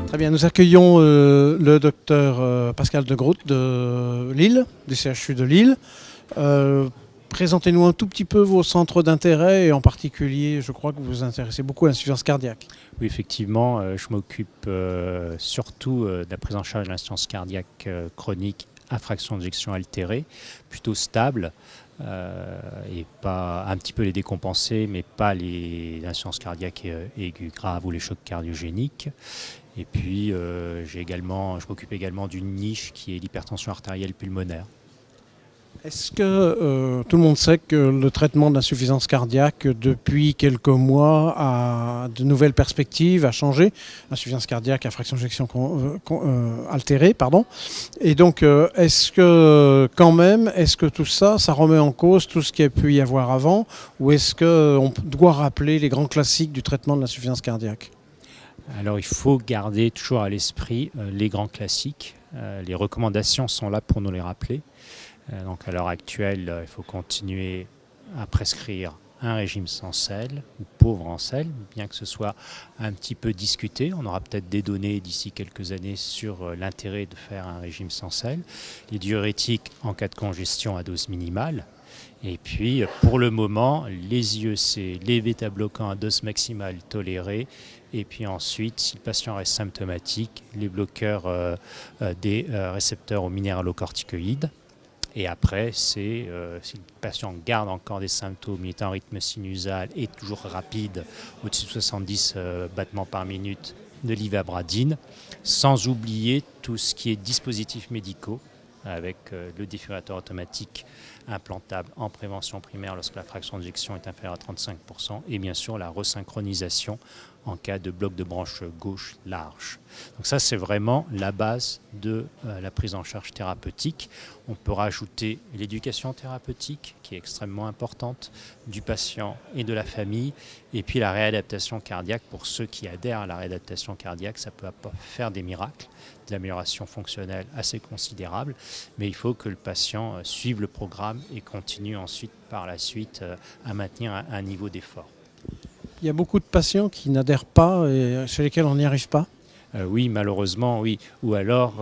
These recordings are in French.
Très bien, nous accueillons le docteur Pascal de Groot de Lille, du CHU de Lille. Présentez-nous un tout petit peu vos centres d'intérêt et en particulier, je crois que vous vous intéressez beaucoup à l'insuffisance cardiaque. Oui, effectivement, je m'occupe surtout de la prise en charge de l'insuffisance cardiaque chronique à fraction d'éjection altérée, plutôt stable, et pas un petit peu les décompenser, mais pas les insuffisances cardiaques aiguës graves ou les chocs cardiogéniques. Et puis, je m'occupe également d'une niche qui est l'hypertension artérielle pulmonaire. Est-ce que tout le monde sait que le traitement de l'insuffisance cardiaque, depuis quelques mois, a de nouvelles perspectives, a changé? Insuffisance cardiaque à fraction d'éjection altérée, pardon. Et donc, est-ce que tout ça, ça remet en cause tout ce qu'il y a pu y avoir avant, ou est-ce qu'on doit rappeler les grands classiques du traitement de l'insuffisance cardiaque? Alors, il faut garder toujours à l'esprit les grands classiques. Les recommandations sont là pour nous les rappeler. Donc à l'heure actuelle, il faut continuer à prescrire un régime sans sel ou pauvre en sel, bien que ce soit un petit peu discuté. On aura peut-être des données d'ici quelques années sur l'intérêt de faire un régime sans sel. Les diurétiques en cas de congestion à dose minimale. Et puis, pour le moment, les IEC, les bêta-bloquants à dose maximale tolérée. Et puis ensuite, si le patient reste symptomatique, les bloqueurs des récepteurs aux minéralocorticoïdes. Et après, si le patient garde encore des symptômes, il est en rythme sinusal et toujours rapide, au-dessus de 70 battements par minute, de l'ivabradine, sans oublier tout ce qui est dispositifs médicaux, avec le défibrillateur automatique implantable en prévention primaire lorsque la fraction d'éjection est inférieure à 35%, et bien sûr la resynchronisation en cas de bloc de branche gauche large. Donc ça, c'est vraiment la base de la prise en charge thérapeutique. On peut rajouter l'éducation thérapeutique, qui est extrêmement importante, du patient et de la famille, et puis la réadaptation cardiaque. Pour ceux qui adhèrent à la réadaptation cardiaque, ça peut faire des miracles, des améliorations fonctionnelles assez considérables, mais il faut que le patient suive le programme et continue ensuite, par la suite, à maintenir un niveau d'effort. Il y a beaucoup de patients qui n'adhèrent pas et chez lesquels on n'y arrive pas. Oui, malheureusement, oui. Ou alors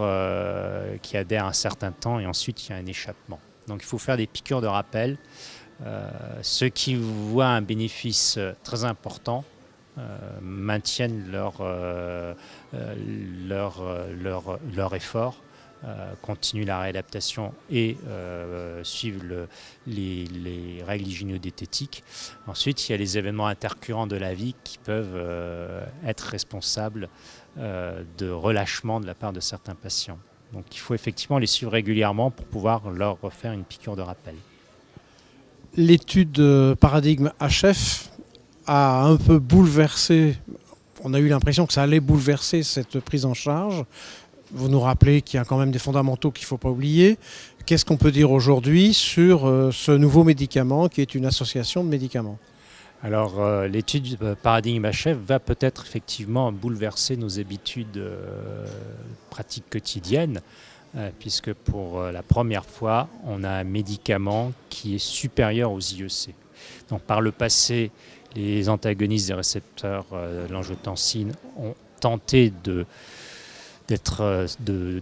qui adhèrent un certain temps et ensuite il y a un échappement. Donc il faut faire des piqûres de rappel. Ceux qui voient un bénéfice très important maintiennent leur effort, continuent la réadaptation et suivent les règles hygiéno-diététiques. Ensuite, il y a les événements intercurrents de la vie qui peuvent être responsables de relâchement de la part de certains patients. Donc il faut effectivement les suivre régulièrement pour pouvoir leur refaire une piqûre de rappel. L'étude Paradigme HF a un peu bouleversé, on a eu l'impression que ça allait bouleverser cette prise en charge. Vous nous rappelez qu'il y a quand même des fondamentaux qu'il ne faut pas oublier. Qu'est-ce qu'on peut dire aujourd'hui sur ce nouveau médicament qui est une association de médicaments ? Alors, l'étude Paradigme HF va peut-être effectivement bouleverser nos habitudes pratiques quotidiennes, puisque pour la première fois, on a un médicament qui est supérieur aux IEC. Donc, par le passé, les antagonistes des récepteurs de l'angiotensine ont tenté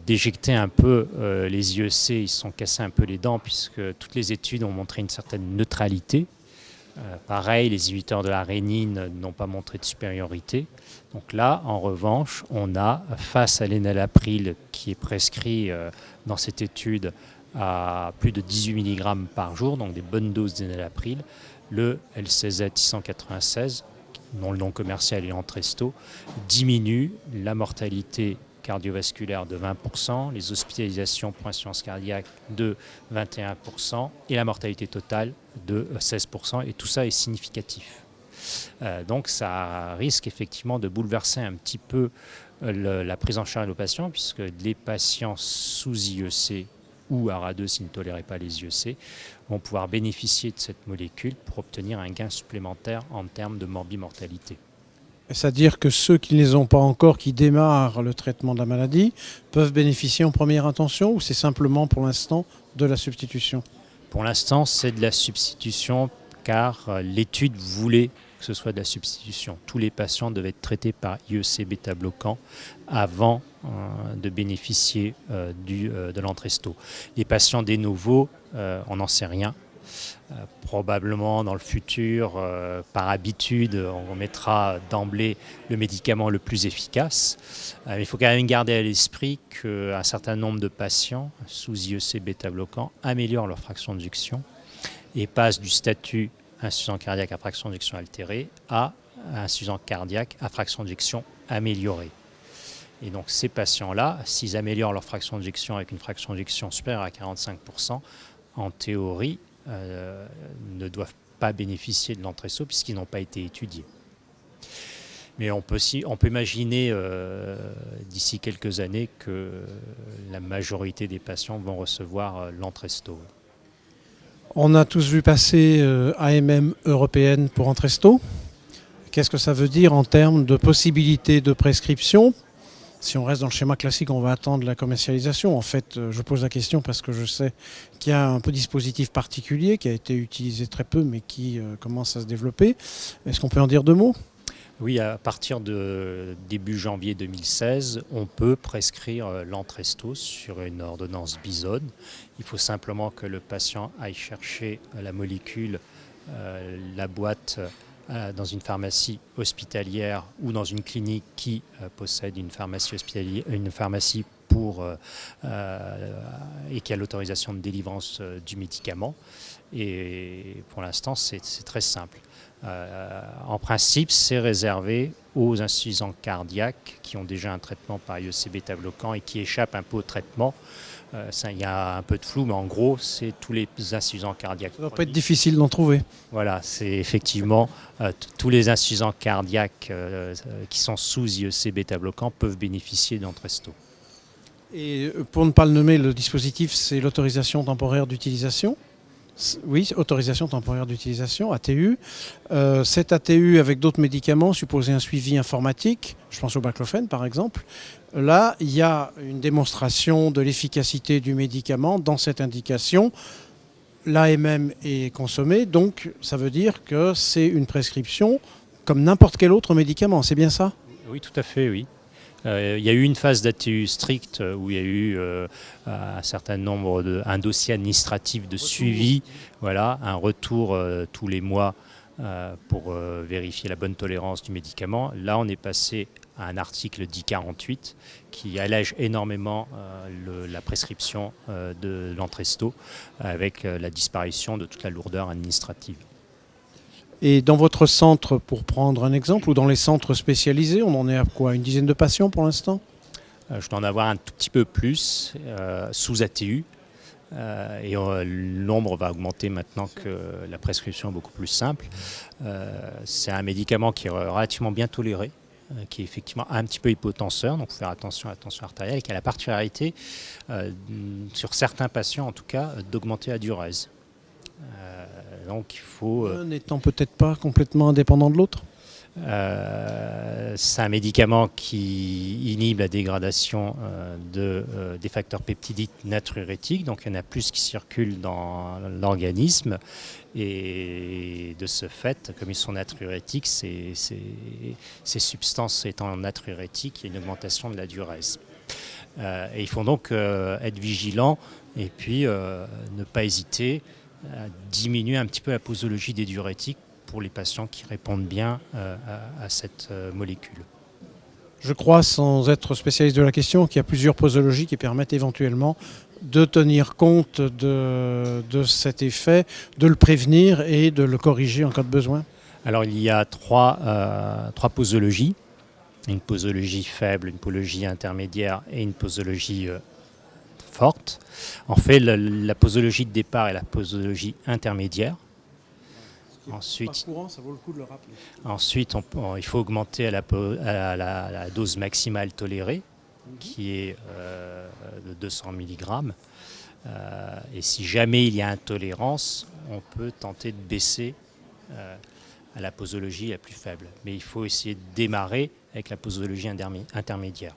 d'éjecter un peu les IEC, ils se sont cassés un peu les dents, puisque toutes les études ont montré une certaine neutralité. Pareil, les inhibiteurs de la rénine n'ont pas montré de supériorité. Donc là, en revanche, on a, face à l'énalapril qui est prescrit dans cette étude à plus de 18 mg par jour, donc des bonnes doses d'énalapril, le LCZ 696, dont le nom commercial est Entresto, diminue la mortalité cardiovasculaire de 20%, les hospitalisations pour insuffisance cardiaque de 21% et la mortalité totale de 16%, et tout ça est significatif. Donc ça risque effectivement de bouleverser un petit peu la prise en charge des patients, puisque les patients sous IEC ou ARA2 s'ils ne toléraient pas les IEC vont pouvoir bénéficier de cette molécule pour obtenir un gain supplémentaire en termes de morbimortalité. C'est-à-dire que ceux qui ne les ont pas encore, qui démarrent le traitement de la maladie, peuvent bénéficier en première intention, ou c'est simplement pour l'instant de la substitution ? Pour l'instant, c'est de la substitution, car l'étude voulait que ce soit de la substitution. Tous les patients devaient être traités par IEC bêta-bloquant avant de bénéficier de l'Entresto. Les patients des nouveaux, on n'en sait rien. Probablement dans le futur, par habitude, on mettra d'emblée le médicament le plus efficace. Il faut quand même garder à l'esprit qu'un certain nombre de patients sous IEC bêta-bloquant améliorent leur fraction d'éjection et passent du statut insuffisant cardiaque à fraction d'éjection altérée à insuffisant cardiaque à fraction d'éjection améliorée. Et donc ces patients-là, s'ils améliorent leur fraction d'éjection avec une fraction d'éjection supérieure à 45%, en théorie, ne doivent pas bénéficier de l'Entresto puisqu'ils n'ont pas été étudiés. Mais on peut imaginer d'ici quelques années que la majorité des patients vont recevoir l'Entresto. On a tous vu passer AMM européenne pour Entresto. Qu'est-ce que ça veut dire en termes de possibilités de prescription ? Si on reste dans le schéma classique, on va attendre la commercialisation. En fait, je pose la question parce que je sais qu'il y a un dispositif particulier qui a été utilisé très peu, mais qui commence à se développer. Est-ce qu'on peut en dire deux mots ? Oui, à partir de début janvier 2016, on peut prescrire l'Entresto sur une ordonnance Bisone. Il faut simplement que le patient aille chercher la molécule, la boîte, dans une pharmacie hospitalière ou dans une clinique qui possède une pharmacie hospitalière, une pharmacie et qui a l'autorisation de délivrance du médicament. Et pour l'instant, c'est très simple. En principe, c'est réservé aux insuffisants cardiaques qui ont déjà un traitement par IEC bêta-bloquant et qui échappent un peu au traitement. Il y a un peu de flou, mais en gros, c'est tous les insuffisants cardiaques. Ça ne doit pas être difficile d'en trouver. Voilà, c'est effectivement tous les insuffisants cardiaques qui sont sous IEC bêta-bloquant peuvent bénéficier d'Entresto. Et pour ne pas le nommer, le dispositif, c'est l'autorisation temporaire d'utilisation. Oui, autorisation temporaire d'utilisation, ATU. Cette ATU avec d'autres médicaments supposait un suivi informatique, je pense au baclofène par exemple. Là, il y a une démonstration de l'efficacité du médicament dans cette indication. L'AMM est consommé, donc ça veut dire que c'est une prescription comme n'importe quel autre médicament, c'est bien ça ? Oui, tout à fait, oui. Il y a eu une phase d'ATU stricte où il y a eu un certain nombre un dossier administratif de suivi, voilà, un retour tous les mois pour vérifier la bonne tolérance du médicament. Là, on est passé à un article 1048 qui allège énormément la prescription de l'Entresto avec la disparition de toute la lourdeur administrative. Et dans votre centre, pour prendre un exemple, ou dans les centres spécialisés, on en est à quoi ? Une dizaine de patients pour l'instant ? Je dois en avoir un tout petit peu plus sous ATU. Et le nombre va augmenter maintenant que la prescription est beaucoup plus simple. C'est un médicament qui est relativement bien toléré, qui est effectivement un petit peu hypotenseur, donc il faut faire attention à la tension artérielle, et qui a la particularité, sur certains patients en tout cas, d'augmenter la diurèse. Donc il faut... N'étant peut-être pas complètement indépendant de l'autre ? C'est un médicament qui inhibe la dégradation des facteurs peptidiques natriurétiques, donc il y en a plus qui circulent dans l'organisme, et de ce fait, comme ils sont natriurétiques, ces substances étant natriurétiques, il y a une augmentation de la diurèse. Et il faut donc être vigilant et puis ne pas hésiter à diminuer un petit peu la posologie des diurétiques pour les patients qui répondent bien à cette molécule. Je crois, sans être spécialiste de la question, qu'il y a plusieurs posologies qui permettent éventuellement de tenir compte de cet effet, de le prévenir et de le corriger en cas de besoin. Alors il y a trois posologies, une posologie faible, une posologie intermédiaire et une posologie forte. En fait, la posologie de départ est la posologie intermédiaire. Ensuite, courant, ça vaut le coup de le rappeler. Ensuite, il faut augmenter à la dose maximale tolérée, qui est de 200 mg. Et si jamais il y a intolérance, on peut tenter de baisser à la posologie la plus faible. Mais il faut essayer de démarrer avec la posologie intermédiaire.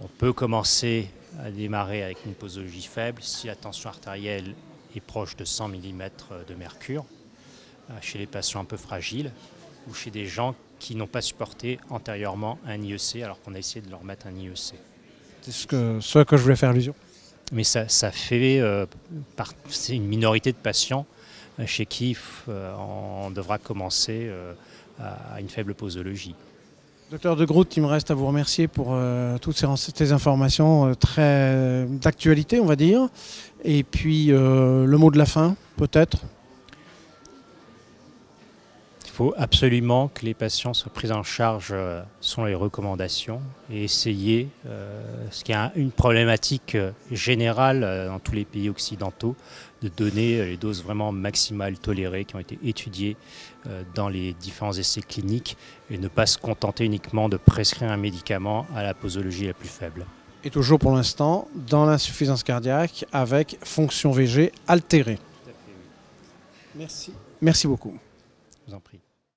On peut commencer à démarrer avec une posologie faible si la tension artérielle est proche de 100 mm de mercure. chez les patients un peu fragiles ou chez des gens qui n'ont pas supporté antérieurement un IEC alors qu'on a essayé de leur mettre un IEC. C'est ce à quoi je voulais faire allusion. Mais ça fait c'est une minorité de patients chez qui on devra commencer à une faible posologie. Docteur De Groot, il me reste à vous remercier pour toutes ces informations très d'actualité, on va dire. Et puis le mot de la fin, peut-être. Il faut absolument que les patients soient pris en charge selon les recommandations et essayer, ce qui est une problématique générale dans tous les pays occidentaux, de donner les doses vraiment maximales tolérées qui ont été étudiées dans les différents essais cliniques et ne pas se contenter uniquement de prescrire un médicament à la posologie la plus faible. Et toujours pour l'instant dans l'insuffisance cardiaque avec fonction VG altérée. Merci. Merci beaucoup. Je vous en prie.